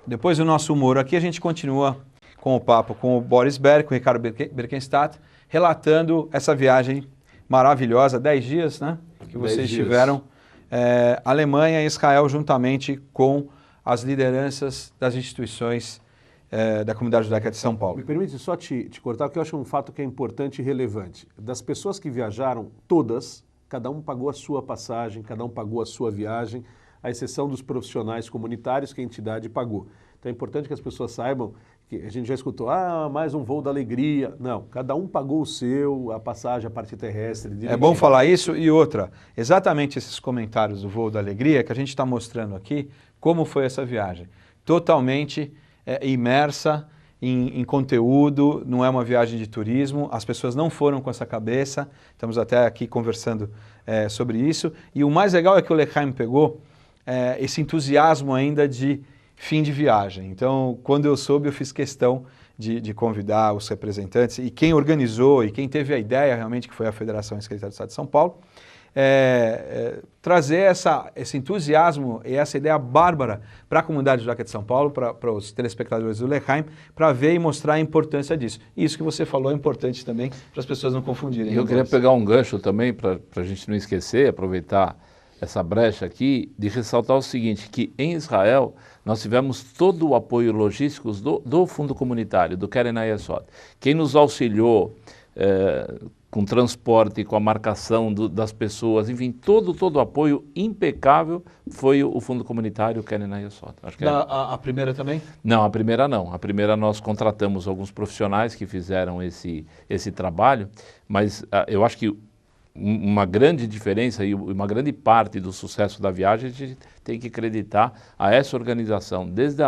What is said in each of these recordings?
Depois do nosso humor aqui, a gente continua com o papo com o Boris Berg, com o Ricardo Birkenstadt, relatando essa viagem maravilhosa, 10 dias, né? Que vocês tiveram Alemanha e Israel juntamente com as lideranças das instituições da comunidade judaica de São Paulo. Me permite só te cortar, porque eu acho um fato que é importante e relevante. Das pessoas que viajaram, todas, cada um pagou a sua passagem, cada um pagou a sua viagem, à exceção dos profissionais comunitários que a entidade pagou. Então é importante que as pessoas saibam que a gente já escutou, mais um voo da alegria. Não, cada um pagou o seu, a passagem, a parte terrestre. Direitinho. É bom falar isso. E outra, exatamente esses comentários do voo da alegria que a gente está mostrando aqui, como foi essa viagem. Totalmente imersa em conteúdo, não é uma viagem de turismo, as pessoas não foram com essa cabeça, estamos até aqui conversando sobre isso. E o mais legal é que o Lechaim pegou esse entusiasmo ainda de fim de viagem. Então, quando eu soube, eu fiz questão de convidar os representantes e quem organizou e quem teve a ideia realmente, que foi a Federação Inscrita do Estado de São Paulo, trazer esse entusiasmo e essa ideia bárbara para a comunidade judaica de São Paulo, para os telespectadores do Lechaim, para ver e mostrar a importância disso. Isso que você falou é importante também para as pessoas não confundirem. Eu queria pegar um gancho também, para a gente não esquecer, aproveitar essa brecha aqui, de ressaltar o seguinte, que em Israel nós tivemos todo o apoio logístico do Fundo Comunitário, do Keren Hayesod. Quem nos auxiliou com transporte, com a marcação das pessoas, enfim, todo o apoio impecável foi o Fundo Comunitário, o Keren Hayesod. A primeira também? Não, a primeira não. A primeira nós contratamos alguns profissionais que fizeram esse trabalho, mas eu acho que uma grande diferença e uma grande parte do sucesso da viagem a gente tem que acreditar a essa organização, desde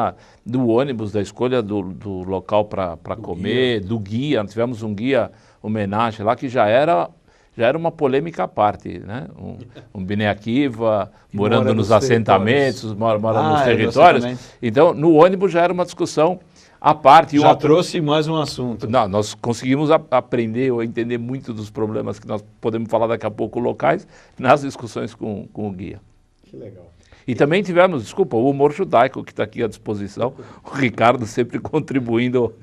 do ônibus, da escolha do local para comer, do guia. Nós tivemos um guia homenagem lá que já era uma polêmica à parte, né? Um Bnei Akiva, morando nos assentamentos, mora nos territórios. Então, no ônibus já era uma discussão à parte. Já trouxe mais um assunto. Não, nós conseguimos aprender ou entender muito dos problemas que nós podemos falar daqui a pouco locais nas discussões com o guia. Que legal. E também tivemos, desculpa, o humor judaico que está aqui à disposição, o Ricardo sempre contribuindo.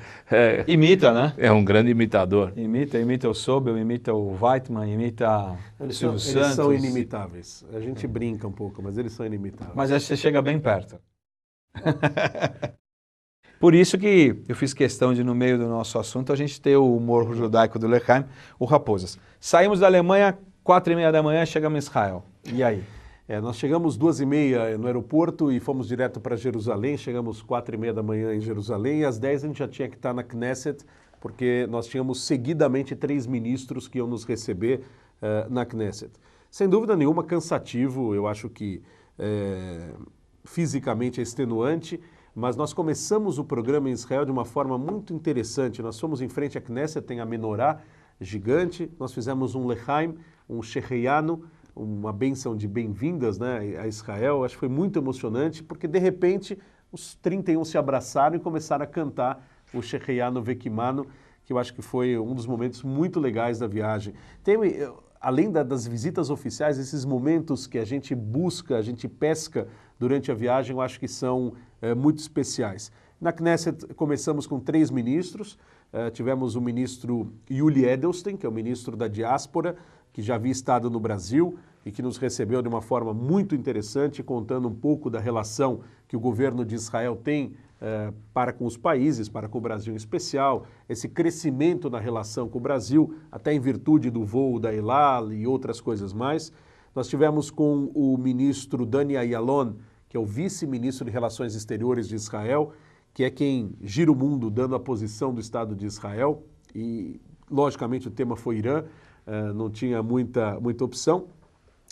Imita, né? É um grande imitador. Imita o Sobel, imita o Weitman, imita o Silvio Santos. Eles são inimitáveis. A gente brinca um pouco, mas eles são inimitáveis. Mas você chega bem perto. Por isso que eu fiz questão de, no meio do nosso assunto, a gente ter o humor judaico do Lechaim, o Raposas. Saímos da Alemanha, 4h30 da manhã, chegamos em Israel. E aí? Nós chegamos 2h30 no aeroporto e fomos direto para Jerusalém. Chegamos 4h30 da manhã em Jerusalém e às 10 a gente já tinha que estar na Knesset, porque nós tínhamos seguidamente 3 ministros que iam nos receber na Knesset. Sem dúvida nenhuma, cansativo, eu acho que fisicamente é extenuante, mas nós começamos o programa em Israel de uma forma muito interessante. Nós fomos em frente à Knesset, tem a menorá gigante, nós fizemos um Lechaim, um Sheheyanu, uma bênção de bem-vindas, né, a Israel. Acho que foi muito emocionante, porque de repente os 31 se abraçaram e começaram a cantar o Sheheyanu Vekimanu, que eu acho que foi um dos momentos muito legais da viagem. Além das visitas oficiais, esses momentos que a gente busca, a gente pesca durante a viagem, eu acho que são muito especiais. Na Knesset começamos com 3 ministros, tivemos o ministro Yuli Edelstein, que é o ministro da diáspora, que já havia estado no Brasil e que nos recebeu de uma forma muito interessante, contando um pouco da relação que o governo de Israel tem para com os países, para com o Brasil em especial, esse crescimento na relação com o Brasil, até em virtude do voo da El Al e outras coisas mais. Nós tivemos com o ministro Dani Ayalon, que é o vice-ministro de Relações Exteriores de Israel, que é quem gira o mundo dando a posição do Estado de Israel, e logicamente o tema foi Irã, não tinha muita opção.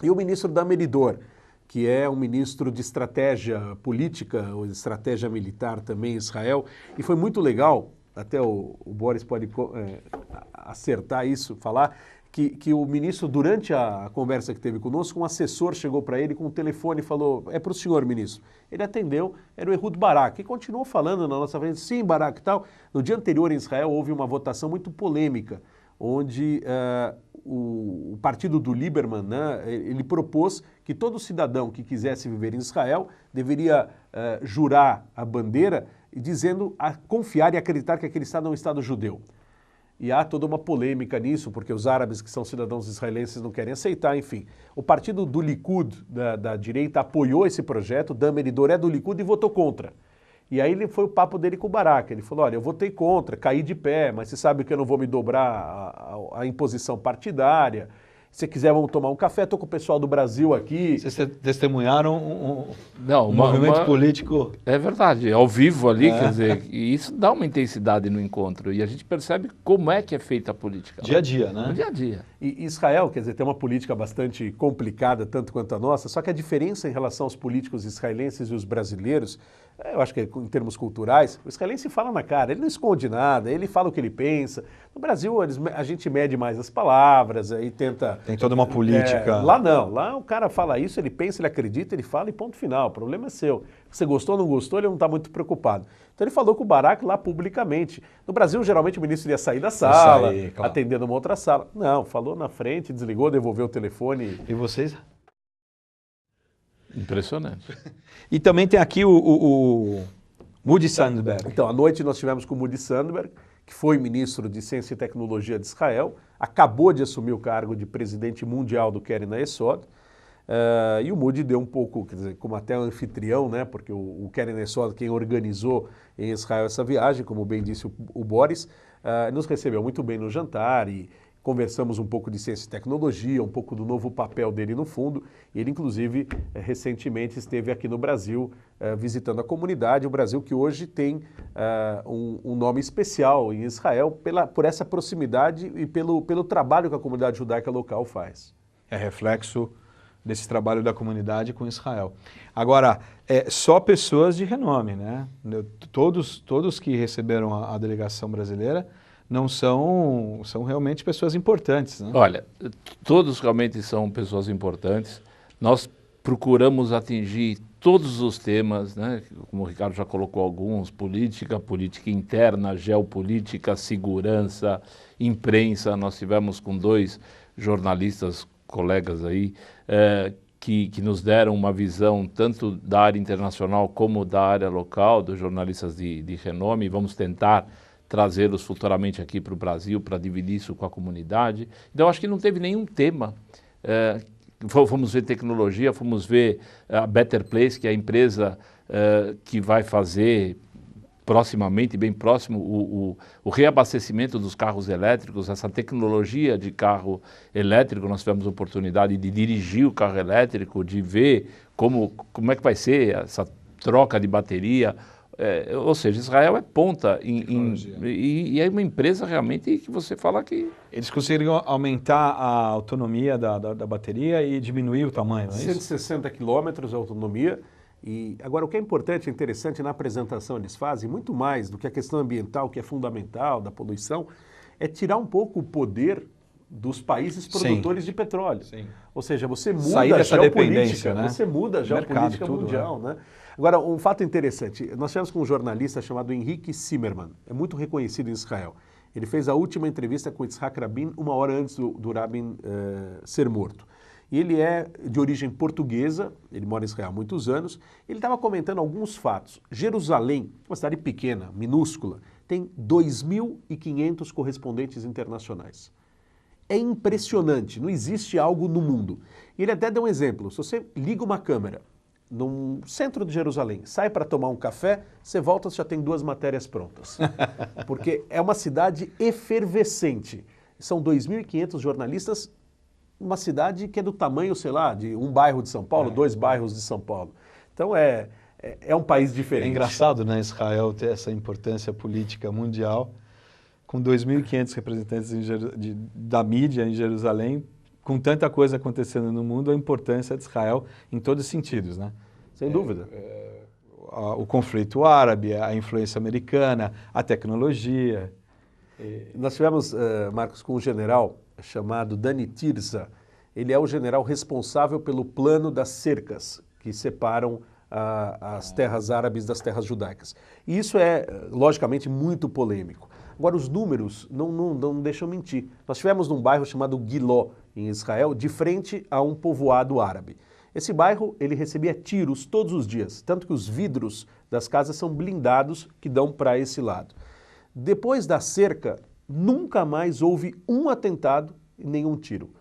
E o ministro da Meridor, que é um ministro de estratégia política ou de estratégia militar também em Israel, e foi muito legal, até o Boris pode acertar isso, falar, que o ministro, durante a conversa que teve conosco, um assessor chegou para ele com um telefone e falou, é para o senhor, ministro. Ele atendeu, era o Ehud Barak, e continuou falando na nossa frente, sim, Barak e tal. No dia anterior em Israel houve uma votação muito polêmica, onde o partido do Lieberman, né, ele propôs que todo cidadão que quisesse viver em Israel deveria jurar a bandeira dizendo a confiar e acreditar que aquele Estado é um Estado judeu. E há toda uma polêmica nisso, porque os árabes que são cidadãos israelenses não querem aceitar, enfim. O partido do Likud, da direita, apoiou esse projeto, Dan Meridor é do Likud e votou contra. E aí foi o papo dele com o Barak. Ele falou, olha, eu votei contra, caí de pé, mas você sabe que eu não vou me dobrar à imposição partidária. Se quiser, vamos tomar um café, estou com o pessoal do Brasil aqui. Vocês testemunharam um Não, movimento político... É verdade, ao vivo ali, quer dizer, e isso dá uma intensidade no encontro. E a gente percebe como é que é feita a política. Dia a dia, né? No dia a dia. E Israel, quer dizer, tem uma política bastante complicada, tanto quanto a nossa, só que a diferença em relação aos políticos israelenses e os brasileiros, eu acho que em termos culturais, o israelense fala na cara, ele não esconde nada, ele fala o que ele pensa. No Brasil, a gente mede mais as palavras, aí tenta... Tem toda uma política. Lá não, lá o cara fala isso, ele pensa, ele acredita, ele fala e ponto final, o problema é seu. Você gostou ou não gostou, ele não está muito preocupado. Então ele falou com o Barak lá publicamente. No Brasil, geralmente o ministro ia sair da sala, claro, atendendo uma outra sala. Não, falou na frente, desligou, devolveu o telefone. E vocês? Impressionante. E também tem aqui o Moody Sandberg. Então, à noite nós tivemos com o Moody Sandberg, que foi ministro de Ciência e Tecnologia de Israel, acabou de assumir o cargo de presidente mundial do Keren Yesod, e o Moody deu um pouco, quer dizer, como até anfitrião, né, porque o Keren Yesod, quem organizou em Israel essa viagem, como bem disse o Boris, nos recebeu muito bem no jantar e conversamos um pouco de ciência e tecnologia, um pouco do novo papel dele no fundo. Ele, inclusive, recentemente esteve aqui no Brasil visitando a comunidade, o Brasil que hoje tem um nome especial em Israel por essa proximidade e pelo trabalho que a comunidade judaica local faz. É reflexo desse trabalho da comunidade com Israel. Agora, só pessoas de renome, né? Todos que receberam a delegação brasileira não são realmente pessoas importantes, né? Olha, todos realmente são pessoas importantes. Nós procuramos atingir todos os temas, né? Como o Ricardo já colocou alguns, política interna, geopolítica, segurança, imprensa. Nós tivemos com 2 jornalistas, colegas aí, que nos deram uma visão tanto da área internacional como da área local, dos jornalistas de renome. Vamos tentar trazê-los futuramente aqui para o Brasil, para dividir isso com a comunidade. Então, acho que não teve nenhum tema. Fomos ver tecnologia, fomos ver a Better Place, que é a empresa que vai fazer proximamente, bem próximo, o reabastecimento dos carros elétricos, essa tecnologia de carro elétrico. Nós tivemos a oportunidade de dirigir o carro elétrico, de ver como é que vai ser essa troca de bateria. Ou seja, Israel é ponta e é uma empresa realmente que você fala que... Eles conseguiram aumentar a autonomia da bateria e diminuir o tamanho, não é isso? 160 quilômetros de autonomia. E agora, o que é importante e interessante na apresentação eles fazem, muito mais do que a questão ambiental, que é fundamental, da poluição, é tirar um pouco o poder dos países produtores de petróleo. Sim. Ou seja, você muda sair dessa dependência, né? Você muda a geopolítica mundial, né? Agora, um fato interessante, nós tivemos com um jornalista chamado Henrique Zimmermann, é muito reconhecido em Israel. Ele fez a última entrevista com Yitzhak Rabin 1 hora antes do Rabin ser morto. E ele é de origem portuguesa, ele mora em Israel há muitos anos. Ele estava comentando alguns fatos. Jerusalém, uma cidade pequena, minúscula, tem 2.500 correspondentes internacionais. É impressionante, não existe algo no mundo. E ele até deu um exemplo, se você liga uma câmera no centro de Jerusalém, sai para tomar um café, você volta, você já tem 2 matérias prontas. Porque é uma cidade efervescente. São 2.500 jornalistas, uma cidade que é do tamanho, sei lá, de um bairro de São Paulo, 2 bairros de São Paulo. Então é um país diferente. É engraçado, né, Israel ter essa importância política mundial, com 2.500 representantes da mídia em Jerusalém, com tanta coisa acontecendo no mundo, a importância de Israel em todos os sentidos, né? Sem dúvida. O conflito árabe, a influência americana, a tecnologia. Nós tivemos, Marcos, com um general chamado Dani Tirza. Ele é o general responsável pelo plano das cercas que separam as terras árabes das terras judaicas. E isso é, logicamente, muito polêmico. Agora, os números não deixam mentir. Nós tivemos num bairro chamado Giló, em Israel, de frente a um povoado árabe. Esse bairro, ele recebia tiros todos os dias, tanto que os vidros das casas são blindados que dão para esse lado. Depois da cerca, nunca mais houve um atentado e nenhum tiro.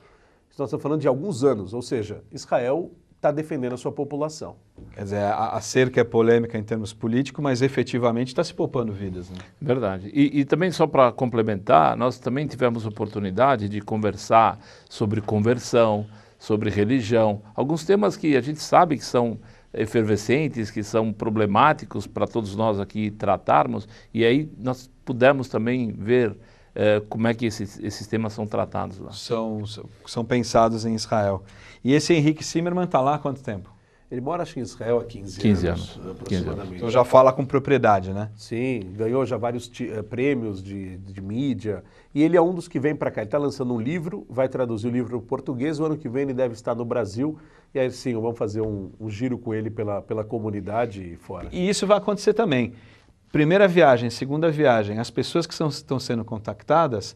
Nós estamos falando de alguns anos, ou seja, Israel está defendendo a sua população. Quer dizer, a cerca é polêmica em termos políticos, mas efetivamente está se poupando vidas, né? Verdade. E também, só para complementar, nós também tivemos oportunidade de conversar sobre conversão, sobre religião, alguns temas que a gente sabe que são efervescentes, que são problemáticos para todos nós aqui tratarmos, e aí nós pudemos também ver como é que esses temas são tratados lá. São pensados em Israel. E esse Henrique Zimmermann está lá há quanto tempo? Ele mora, acho que em Israel há 15 anos, aproximadamente. Então já fala com propriedade, né? Sim, ganhou já vários prêmios de mídia. E ele é um dos que vem para cá. Ele está lançando um livro, vai traduzir o livro para o português. O ano que vem ele deve estar no Brasil. E aí sim, vamos fazer um giro com ele pela comunidade e fora. E isso vai acontecer também. Primeira viagem, segunda viagem, as pessoas que estão sendo contactadas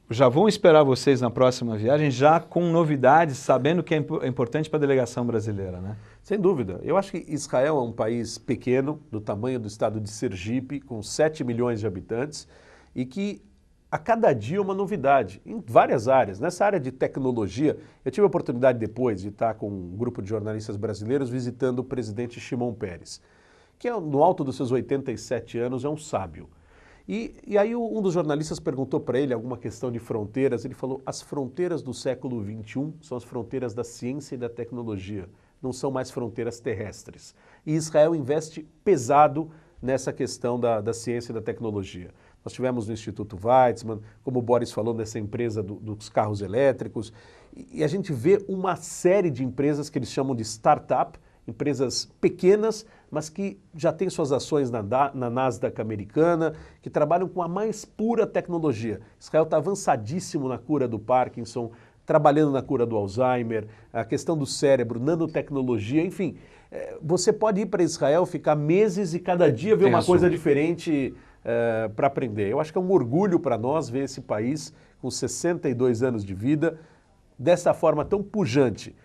já vão esperar vocês na próxima viagem já com novidades, sabendo que é importante para a delegação brasileira, né? Sem dúvida. Eu acho que Israel é um país pequeno, do tamanho do estado de Sergipe, com 7 milhões de habitantes, e que a cada dia é uma novidade, em várias áreas. Nessa área de tecnologia, eu tive a oportunidade depois de estar com um grupo de jornalistas brasileiros visitando o presidente Shimon Peres, que no alto dos seus 87 anos é um sábio. E aí um dos jornalistas perguntou para ele alguma questão de fronteiras. Ele falou, as fronteiras do século XXI são as fronteiras da ciência e da tecnologia, não são mais fronteiras terrestres. E Israel investe pesado nessa questão da ciência e da tecnologia. Nós tivemos no Instituto Weizmann, como o Boris falou, nessa empresa dos carros elétricos, e a gente vê uma série de empresas que eles chamam de startup, empresas pequenas, mas que já têm suas ações na Nasdaq americana, que trabalham com a mais pura tecnologia. Israel está avançadíssimo na cura do Parkinson, trabalhando na cura do Alzheimer, a questão do cérebro, nanotecnologia, enfim. Você pode ir para Israel, ficar meses e cada dia ver uma coisa diferente para aprender. Eu acho que é um orgulho para nós ver esse país com 62 anos de vida, dessa forma tão pujante.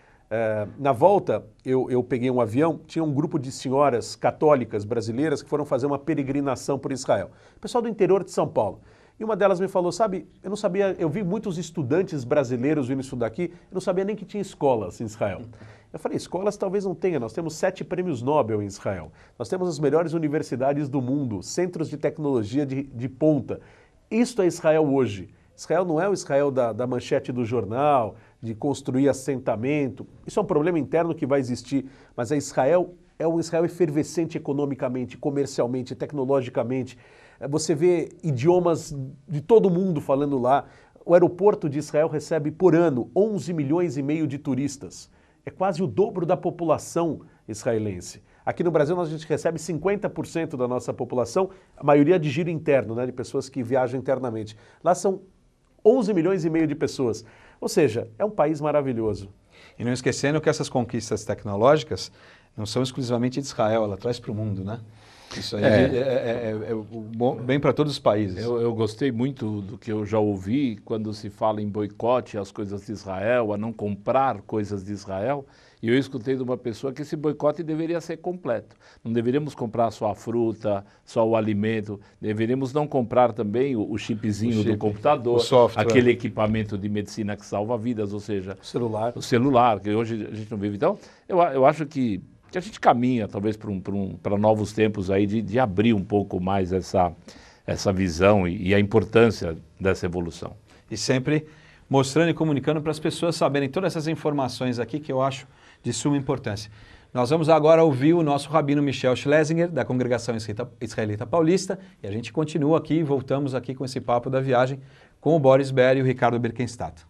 Na volta, eu peguei um avião, tinha um grupo de senhoras católicas brasileiras que foram fazer uma peregrinação por Israel. Pessoal do interior de São Paulo. E uma delas me falou, sabe, eu não sabia, eu vi muitos estudantes brasileiros vindo estudar aqui, eu não sabia nem que tinha escolas em Israel. Eu falei, escolas talvez não tenha, nós temos 7 prêmios Nobel em Israel. Nós temos as melhores universidades do mundo, centros de tecnologia de ponta. Isto é Israel hoje. Israel não é o Israel da manchete do jornal, de construir assentamento. Isso é um problema interno que vai existir, mas Israel é um Israel efervescente economicamente, comercialmente, tecnologicamente. Você vê idiomas de todo mundo falando lá. O aeroporto de Israel recebe por ano 11 milhões e meio de turistas. É quase o dobro da população israelense. Aqui no Brasil, a gente recebe 50% da nossa população, a maioria de giro interno, né, de pessoas que viajam internamente. Lá são 11 milhões e meio de pessoas. Ou seja, é um país maravilhoso. E não esquecendo que essas conquistas tecnológicas não são exclusivamente de Israel, ela traz para o mundo, né? Isso aí é bem para todos os países. Eu gostei muito do que eu já ouvi quando se fala em boicote às coisas de Israel, a não comprar coisas de Israel. E eu escutei de uma pessoa que esse boicote deveria ser completo. Não deveríamos comprar só a fruta, só o alimento. Deveríamos não comprar também o chipzinho do computador, o software, aquele equipamento de medicina que salva vidas, ou seja, o celular, que hoje a gente não vive. Então, eu acho que a gente caminha talvez para novos tempos aí de abrir um pouco mais essa visão e a importância dessa evolução. E sempre mostrando e comunicando para as pessoas saberem todas essas informações aqui que eu acho de suma importância. Nós vamos agora ouvir o nosso rabino Michel Schlesinger, da Congregação Israelita Paulista, e a gente continua aqui e voltamos aqui com esse papo da viagem com o Boris Ber e o Ricardo Birkenstadt.